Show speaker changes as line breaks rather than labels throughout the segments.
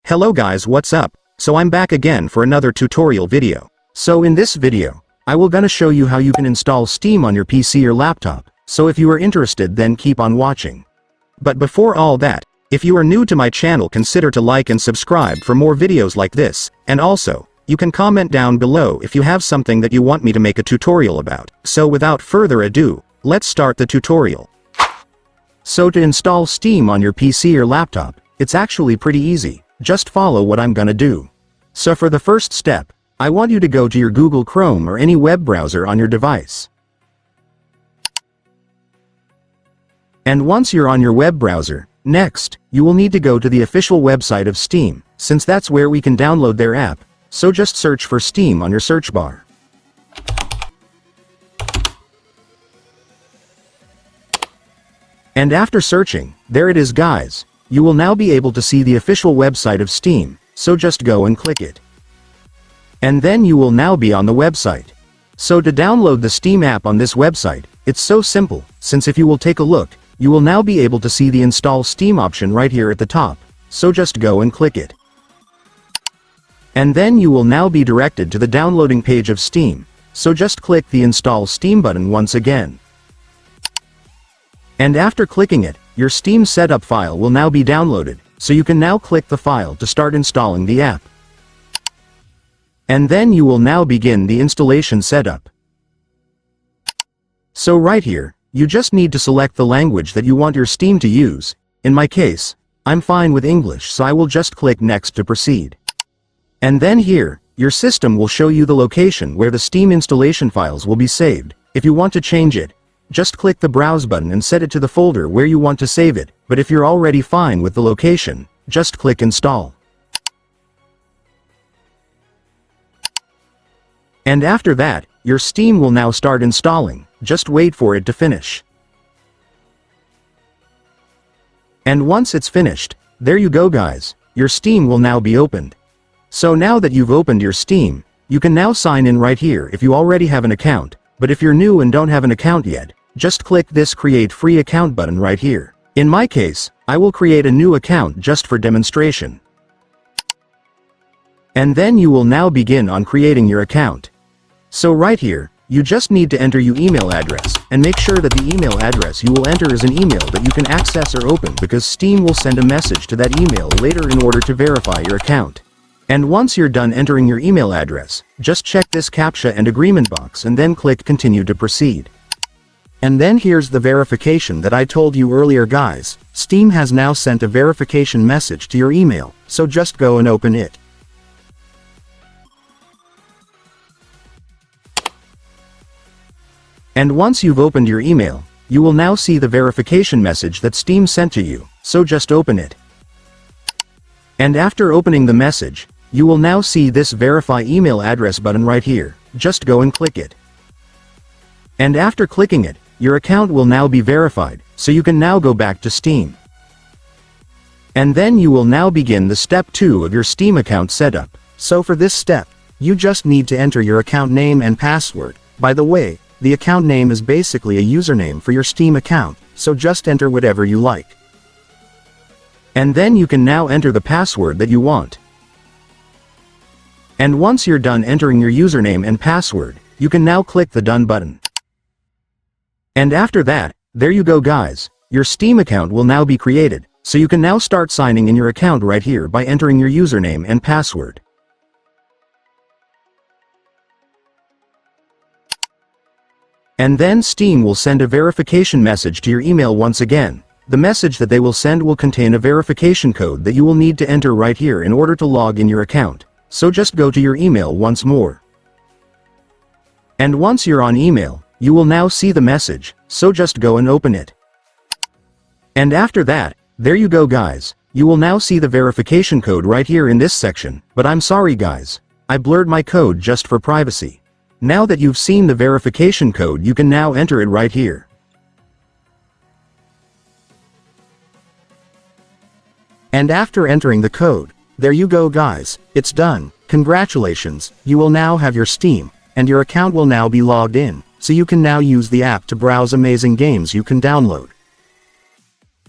Hello guys, what's up? So I'm back again for another tutorial video. So in this video, I will gonna show you how you can install Steam on your PC or laptop. So if you are interested, then keep on watching. But before all that, if you are new to my channel, consider to like and subscribe for more videos like this, and also, you can comment down below if you have something that you want me to make a tutorial about. So without further ado, let's start the tutorial. So to install Steam on your PC or laptop, it's actually pretty easy. Just follow what I'm gonna do. So for the first step, I want you to go to your Google Chrome or any web browser on your device. And once you're on your web browser, next, you will need to go to the official website of Steam, since that's where we can download their app, so just search for Steam on your search bar. And after searching, there it is guys. You will now be able to see the official website of Steam, so just go and click it. And then you will now be on the website. So to download the Steam app on this website, it's so simple, since if you will take a look, you will now be able to see the Install Steam option right here at the top, so just go and click it. And then you will now be directed to the downloading page of Steam, so just click the Install Steam button once again. And after clicking it, your Steam setup file will now be downloaded, so you can now click the file to start installing the app. And then you will now begin the installation setup. So right here, you just need to select the language that you want your Steam to use. In my case, I'm fine with English, so I will just click Next to proceed. And then here, your system will show you the location where the Steam installation files will be saved. If you want to change it, just click the Browse button and set it to the folder where you want to save it, but if you're already fine with the location, just click Install. And after that, your Steam will now start installing, just wait for it to finish. And once it's finished, there you go guys, your Steam will now be opened. So now that you've opened your Steam, you can now sign in right here if you already have an account, but if you're new and don't have an account yet, just click this Create Free Account button right here. In my case, I will create a new account just for demonstration. And then you will now begin on creating your account. So right here, you just need to enter your email address, and make sure that the email address you will enter is an email that you can access or open, because Steam will send a message to that email later in order to verify your account. And once you're done entering your email address, just check this CAPTCHA and agreement box and then click Continue to proceed. And then here's the verification that I told you earlier guys. Steam has now sent a verification message to your email, so just go and open it. And once you've opened your email, you will now see the verification message that Steam sent to you, so just open it. And after opening the message, you will now see this Verify Email Address button right here. Just go and click it. And after clicking it, your account will now be verified, so you can now go back to Steam. And then you will now begin the step 2 of your Steam account setup. So for this step, you just need to enter your account name and password. By the way, the account name is basically a username for your Steam account, so just enter whatever you like. And then you can now enter the password that you want. And once you're done entering your username and password, you can now click the Done button. And after that, there you go guys, your Steam account will now be created, so you can now start signing in your account right here by entering your username and password. And then Steam will send a verification message to your email once again. The message that they will send will contain a verification code that you will need to enter right here in order to log in your account. So just go to your email once more. And once you're on email, you will now see the message, so just go and open it. And after that, there you go guys, you will now see the verification code right here in this section, but I'm sorry guys, I blurred my code just for privacy. Now that you've seen the verification code, you can now enter it right here. And after entering the code, there you go guys, it's done. Congratulations, you will now have your Steam, and your account will now be logged in, so you can now use the app to browse amazing games you can download.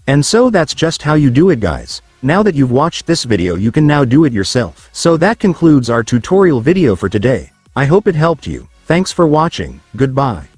And so that's just how you do it guys. Now that you've watched this video, you can now do it yourself. So that concludes our tutorial video for today. I hope it helped you. Thanks for watching. Goodbye.